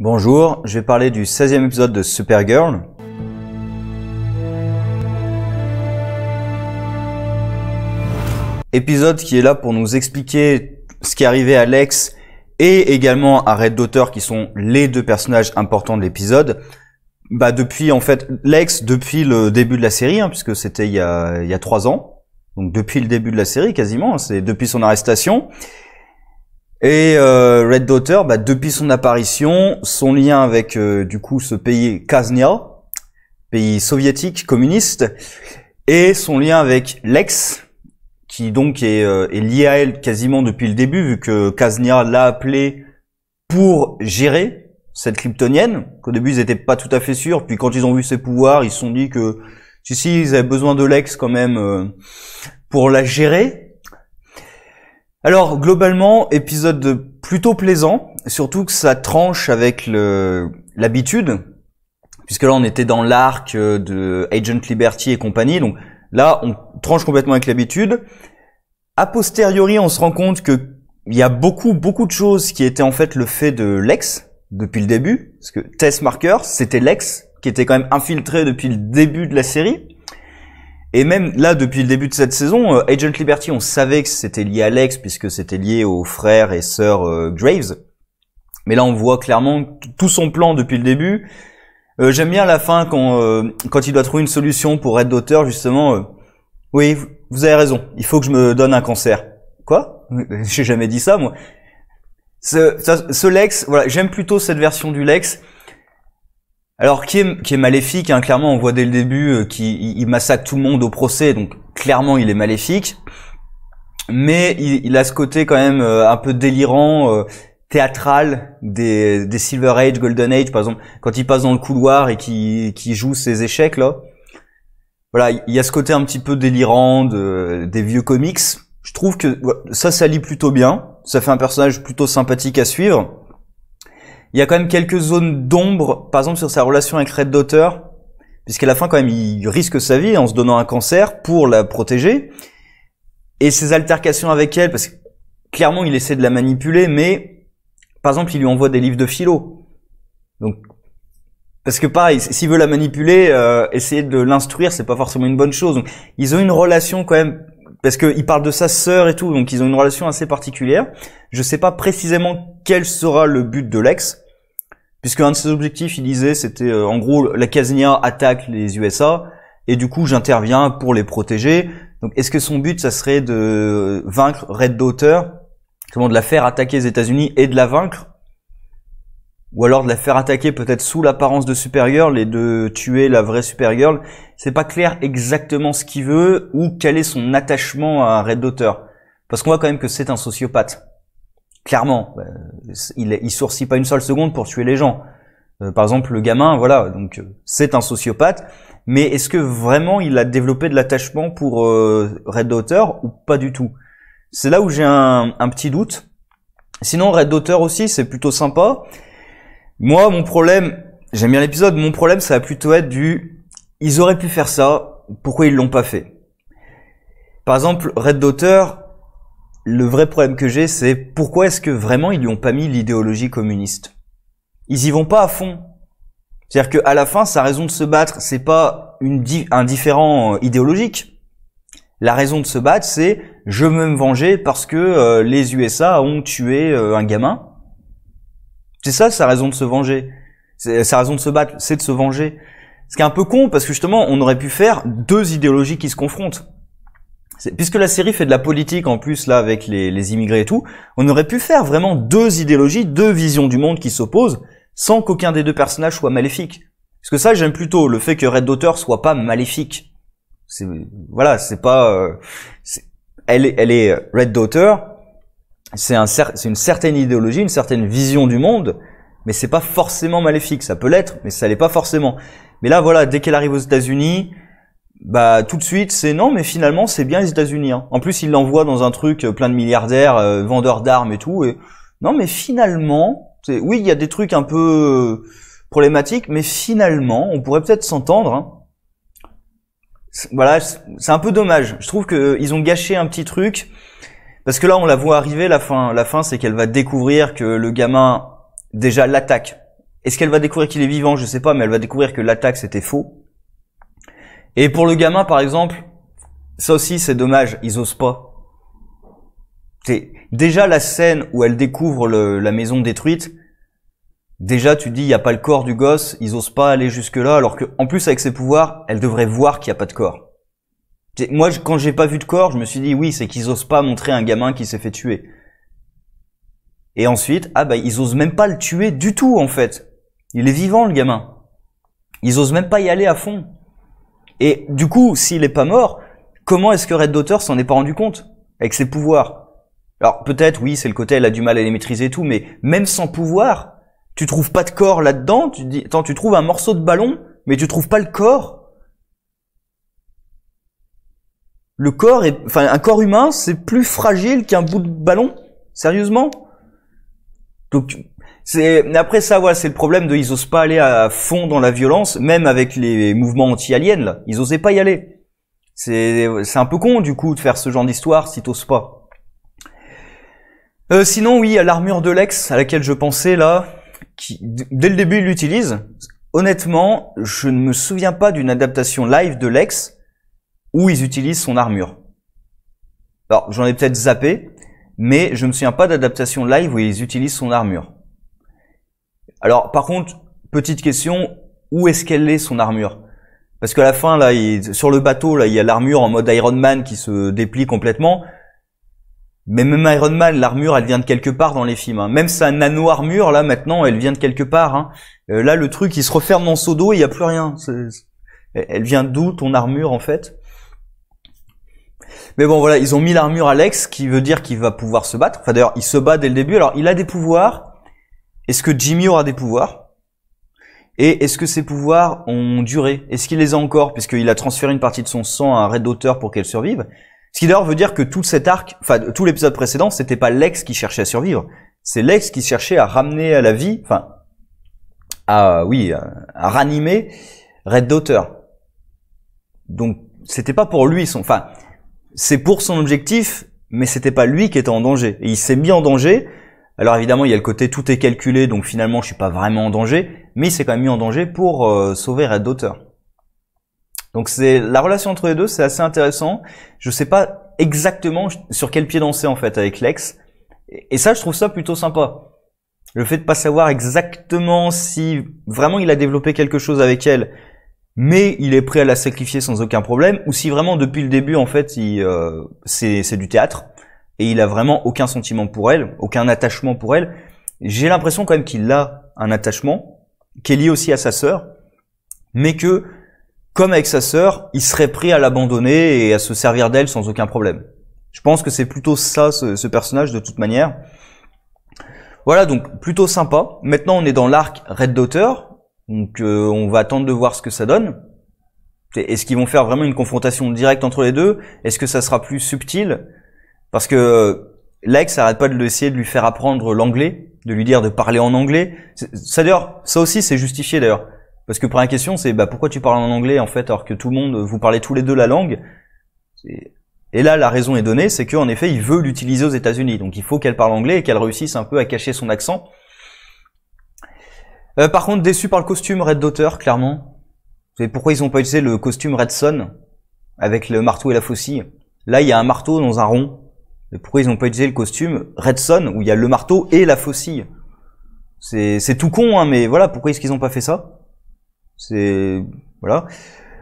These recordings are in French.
Bonjour, je vais parler du 16e épisode de Supergirl. Épisode qui est là pour nous expliquer ce qui est arrivé à Lex et également à Red Daughter, qui sont les deux personnages importants de l'épisode. Depuis en fait Lex, depuis le début de la série, puisque c'était il y a 3 ans, donc depuis le début de la série quasiment, c'est depuis son arrestation. Et Red Daughter, depuis son apparition, son lien avec du coup ce pays Kaznia, pays soviétique communiste, et son lien avec Lex, qui donc est lié à elle quasiment depuis le début, vu que Kaznia l'a appelé pour gérer cette kryptonienne, qu'au début ils étaient pas tout à fait sûrs, puis quand ils ont vu ses pouvoirs, ils se sont dit que si ils avaient besoin de Lex quand même pour la gérer. Alors globalement, épisode plutôt plaisant, surtout que ça tranche avec l'habitude, puisque là on était dans l'arc de Agent Liberty et compagnie, donc là on tranche complètement avec l'habitude. A posteriori, on se rend compte que il y a beaucoup de choses qui étaient en fait le fait de Lex depuis le début, parce que Tess Marker, c'était Lex qui était quand même infiltré depuis le début de la série. Et même là, depuis le début de cette saison, Agent Liberty, on savait que c'était lié à Lex, puisque c'était lié aux frères et sœurs Graves. Mais là, on voit clairement tout son plan depuis le début. J'aime bien la fin quand il doit trouver une solution pour Red Daughter, justement. Oui, vous avez raison, il faut que je me donne un cancer. Quoi? J'ai jamais dit ça, moi. Ce Lex, voilà, j'aime plutôt cette version du Lex. Alors qui est maléfique, clairement on voit dès le début qu'il massacre tout le monde au procès, donc clairement il est maléfique, mais il a ce côté quand même un peu délirant, théâtral des Silver Age, Golden Age, par exemple quand il passe dans le couloir et qui joue ses échecs là. Voilà, il y a ce côté un petit peu délirant des vieux comics. Je trouve que ça lie plutôt bien, ça fait un personnage plutôt sympathique à suivre. Il y a quand même quelques zones d'ombre, par exemple sur sa relation avec Red Daughter, puisqu'à la fin quand même il risque sa vie en se donnant un cancer pour la protéger, et ses altercations avec elle, parce que clairement il essaie de la manipuler, mais par exemple il lui envoie des livres de philo, donc parce que pareil, s'il veut la manipuler, essayer de l'instruire, c'est pas forcément une bonne chose. Donc ils ont une relation quand même, parce qu'il parle de sa sœur et tout, donc ils ont une relation assez particulière. Je sais pas précisément quel sera le but de Lex, puisque un de ses objectifs, il disait, c'était en gros, la Kaznia attaque les USA, et du coup j'interviens pour les protéger. Donc est-ce que son but, ça serait de vaincre Red Daughter, de la faire attaquer les États-Unis et de la vaincre, ou alors de la faire attaquer peut-être sous l'apparence de Supergirl et de tuer la vraie Supergirl? C'est pas clair exactement ce qu'il veut ou quel est son attachement à Red Daughter, parce qu'on voit quand même que c'est un sociopathe. Clairement, il sourcille pas une seule seconde pour tuer les gens. Par exemple, le gamin, voilà, donc c'est un sociopathe. Mais est-ce que vraiment il a développé de l'attachement pour Red Daughter ou pas du tout? C'est là où j'ai un petit doute. Sinon, Red Daughter aussi, c'est plutôt sympa. Moi, mon problème, j'aime bien l'épisode, mon problème, ça va plutôt être ils auraient pu faire ça, pourquoi ils l'ont pas fait? Par exemple, Red Daughter, le vrai problème que j'ai, c'est pourquoi est-ce que vraiment ils lui ont pas mis l'idéologie communiste? Ils y vont pas à fond. C'est-à-dire qu'à la fin, sa raison de se battre, c'est pas un différent idéologique. La raison de se battre, c'est je veux me venger parce que les USA ont tué un gamin. C'est ça sa raison de se venger. Sa raison de se battre, c'est de se venger. Ce qui est un peu con, parce que justement, on aurait pu faire 2 idéologies qui se confrontent. Puisque la série fait de la politique en plus là avec les immigrés et tout, on aurait pu faire vraiment 2 idéologies, 2 visions du monde qui s'opposent, sans qu'aucun des 2 personnages soit maléfique. Parce que ça, j'aime plutôt le fait que Red Daughter soit pas maléfique. Voilà, c'est pas, elle est Red Daughter. C'est une certaine idéologie, une certaine vision du monde, mais c'est pas forcément maléfique. Ça peut l'être, mais ça l'est pas forcément. Mais là, voilà, dès qu'elle arrive aux États-Unis, tout de suite, c'est non, mais finalement, c'est bien les États-Unis. En plus, il l'envoie dans un truc plein de milliardaires, vendeurs d'armes et tout. Et non, mais finalement, oui, il y a des trucs un peu problématiques, mais finalement, on pourrait peut-être s'entendre. Voilà, c'est un peu dommage. Je trouve que ils ont gâché un petit truc. Parce que là, on la voit arriver, la fin, c'est qu'elle va découvrir que le gamin, déjà, l'attaque. Est-ce qu'elle va découvrir qu'il est vivant? Je sais pas, mais elle va découvrir que l'attaque c'était faux. Et pour le gamin, par exemple, ça aussi c'est dommage, ils osent pas. C'est déjà la scène où elle découvre la maison détruite. Déjà, tu te dis, il y a pas le corps du gosse, ils osent pas aller jusque là, alors que, en plus, avec ses pouvoirs, elle devrait voir qu'il y a pas de corps. Moi, quand j'ai pas vu de corps, je me suis dit, oui, c'est qu'ils osent pas montrer un gamin qui s'est fait tuer. Et ensuite, ils osent même pas le tuer du tout, en fait. Il est vivant, le gamin. Ils osent même pas y aller à fond. Et du coup, s'il est pas mort, comment est-ce que Red Daughter s'en est pas rendu compte? Avec ses pouvoirs. Alors, peut-être, oui, c'est le côté, elle a du mal à les maîtriser et tout, mais même sans pouvoir, tu trouves pas de corps là-dedans, tu dis, attends, tu trouves un morceau de ballon, mais tu trouves pas le corps. Le corps un corps humain, c'est plus fragile qu'un bout de ballon? Sérieusement? Donc, après ça, voilà, c'est le problème ils osent pas aller à fond dans la violence, même avec les mouvements anti-aliens, là. Ils osaient pas y aller. C'est un peu con, du coup, de faire ce genre d'histoire si t'oses pas. Sinon, oui, il y a l'armure de Lex, à laquelle je pensais, là, qui, dès le début, il l'utilise. Honnêtement, je ne me souviens pas d'une adaptation live de Lex où ils utilisent son armure. Alors, j'en ai peut-être zappé, mais je me souviens pas d'adaptation live où ils utilisent son armure. Alors, par contre, petite question, où est-ce qu'elle est, son armure? Parce qu'à la fin, là, sur le bateau, là, il y a l'armure en mode Iron Man qui se déplie complètement. Mais même Iron Man, l'armure, elle vient de quelque part dans les films. Hein. Même sa nano-armure, là, maintenant, elle vient de quelque part. Hein. Là, le truc, il se referme dans son dos et il n'y a plus rien. Elle vient d'où, ton armure, en fait? Mais bon, voilà, ils ont mis l'armure à Lex, qui veut dire qu'il va pouvoir se battre. Enfin, d'ailleurs, il se bat dès le début. Alors, il a des pouvoirs. Est-ce que Jimmy aura des pouvoirs? Et est-ce que ces pouvoirs ont duré? Est-ce qu'il les a encore? Puisqu'il a transféré une partie de son sang à Red Daughter pour qu'elle survive. Ce qui d'ailleurs veut dire que tout cet arc, enfin tout l'épisode précédent, c'était pas Lex qui cherchait à survivre, c'est Lex qui cherchait à ramener à la vie, enfin à ranimer Red Daughter. Donc c'était pas pour lui c'est pour son objectif, mais c'était pas lui qui était en danger. Et il s'est mis en danger. Alors évidemment il y a le côté tout est calculé, donc finalement je suis pas vraiment en danger, mais il s'est quand même mis en danger pour sauver Red Daughter. Donc c'est la relation entre les deux, c'est assez intéressant. Je sais pas exactement sur quel pied danser en fait avec Lex. Et ça, je trouve ça plutôt sympa. Le fait de pas savoir exactement si vraiment il a développé quelque chose avec elle, mais il est prêt à la sacrifier sans aucun problème, ou si vraiment depuis le début en fait c'est du théâtre et il a vraiment aucun sentiment pour elle, aucun attachement pour elle. J'ai l'impression quand même qu'il a un attachement qui est lié aussi à sa sœur, mais que comme avec sa sœur, il serait prêt à l'abandonner et à se servir d'elle sans aucun problème. Je pense que c'est plutôt ça, ce personnage, de toute manière. Voilà, donc plutôt sympa. Maintenant, on est dans l'arc Red Daughter, donc on va attendre de voir ce que ça donne. Est-ce qu'ils vont faire vraiment une confrontation directe entre les deux? Est-ce que ça sera plus subtil? Parce que Lex arrête pas d'essayer de lui faire apprendre l'anglais, de lui dire de parler en anglais. Ça aussi, c'est justifié d'ailleurs. Parce que première question, c'est pourquoi tu parles en anglais en fait alors que tout le monde, vous parlez tous les deux la langue. Et là, la raison est donnée, c'est qu'en effet, il veut l'utiliser aux États-Unis. Donc il faut qu'elle parle anglais et qu'elle réussisse un peu à cacher son accent. Par contre, déçu par le costume Red Daughter, clairement. C'est pourquoi ils n'ont pas utilisé le costume Red Son avec le marteau et la faucille. Là, il y a un marteau dans un rond. Et pourquoi ils n'ont pas utilisé le costume Red Son où il y a le marteau et la faucille? C'est tout con, hein, mais voilà, pourquoi est-ce qu'ils n'ont pas fait ça? Voilà.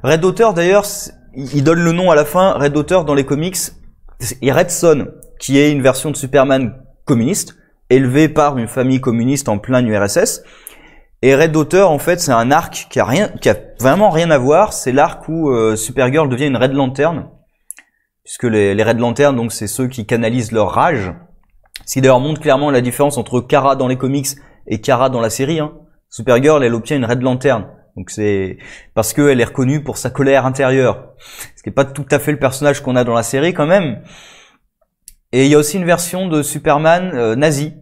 Red Daughter d'ailleurs, il donne le nom à la fin. Red Daughter dans les comics, et Red Son, qui est une version de Superman communiste, élevé par une famille communiste en plein URSS. Et Red Daughter, en fait, c'est un arc qui a vraiment rien à voir. C'est l'arc où Supergirl devient une Red Lantern, puisque les Red Lantern, donc, c'est ceux qui canalisent leur rage. Ce qui d'ailleurs montre clairement la différence entre Kara dans les comics et Kara dans la série. Hein. Supergirl, elle obtient une Red Lantern. Donc c'est parce qu'elle est reconnue pour sa colère intérieure. Ce qui n'est pas tout à fait le personnage qu'on a dans la série quand même. Et il y a aussi une version de Superman nazi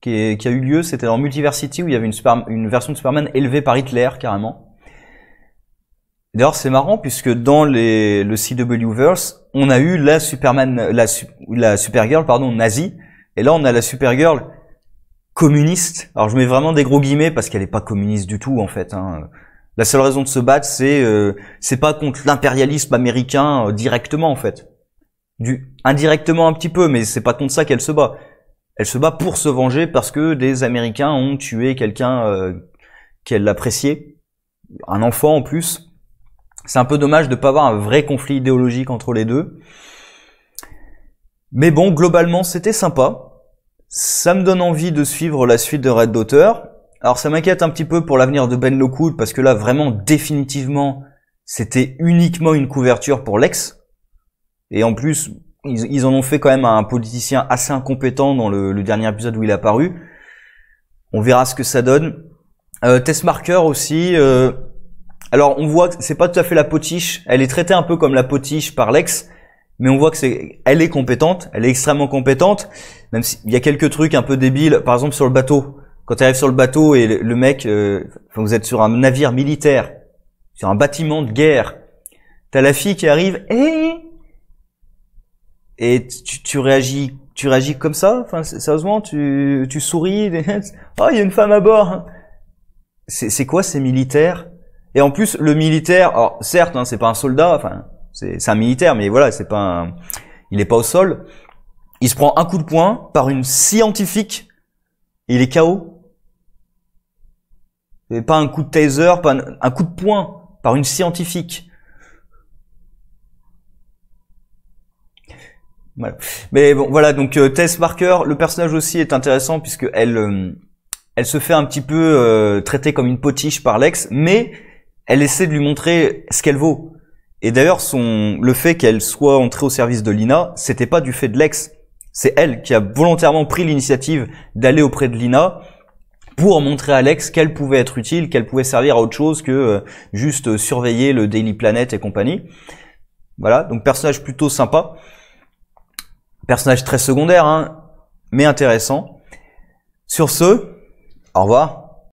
qui a eu lieu, c'était dans Multiversity où il y avait une version de Superman élevée par Hitler carrément. D'ailleurs c'est marrant puisque dans le CW-verse, on a eu la Supergirl nazie, et là on a la Supergirl communiste. Alors je mets vraiment des gros guillemets parce qu'elle est pas communiste du tout en fait. Hein. La seule raison de se battre, c'est pas contre l'impérialisme américain directement en fait. Indirectement un petit peu, mais c'est pas contre ça qu'elle se bat. Elle se bat pour se venger parce que des Américains ont tué quelqu'un qu'elle appréciait, un enfant en plus. C'est un peu dommage de pas avoir un vrai conflit idéologique entre les deux. Mais bon, globalement, c'était sympa. Ça me donne envie de suivre la suite de Red Daughter. Alors ça m'inquiète un petit peu pour l'avenir de Ben Lockwood, parce que là, vraiment, définitivement, c'était uniquement une couverture pour Lex. Et en plus, ils en ont fait quand même un politicien assez incompétent dans le dernier épisode où il est apparu. On verra ce que ça donne. Tess Marker aussi. Alors on voit que c'est pas tout à fait la potiche. Elle est traitée un peu comme la potiche par Lex. Mais on voit que elle est compétente, elle est extrêmement compétente, même s'il y a quelques trucs un peu débiles, par exemple sur le bateau. Quand tu arrives sur le bateau et le mec, vous êtes sur un navire militaire, sur un bâtiment de guerre, t'as la fille qui arrive, et tu réagis comme ça, enfin sérieusement, tu souris, oh il y a une femme à bord. C'est quoi ces militaires? Et en plus le militaire, alors certes, hein, c'est pas un soldat, enfin c'est un militaire, mais voilà, il est pas au sol. Il se prend un coup de poing par une scientifique et il est KO. Et pas un coup de taser, pas un coup de poing par une scientifique. Voilà. Mais bon, voilà, donc Tess Marker, le personnage aussi est intéressant puisque elle se fait un petit peu traiter comme une potiche par Lex, mais elle essaie de lui montrer ce qu'elle vaut. Et d'ailleurs, le fait qu'elle soit entrée au service de Lina, c'était pas du fait de Lex. C'est elle qui a volontairement pris l'initiative d'aller auprès de Lina pour montrer à Lex qu'elle pouvait être utile, qu'elle pouvait servir à autre chose que juste surveiller le Daily Planet et compagnie. Voilà, donc personnage plutôt sympa. Personnage très secondaire, hein, mais intéressant. Sur ce, au revoir.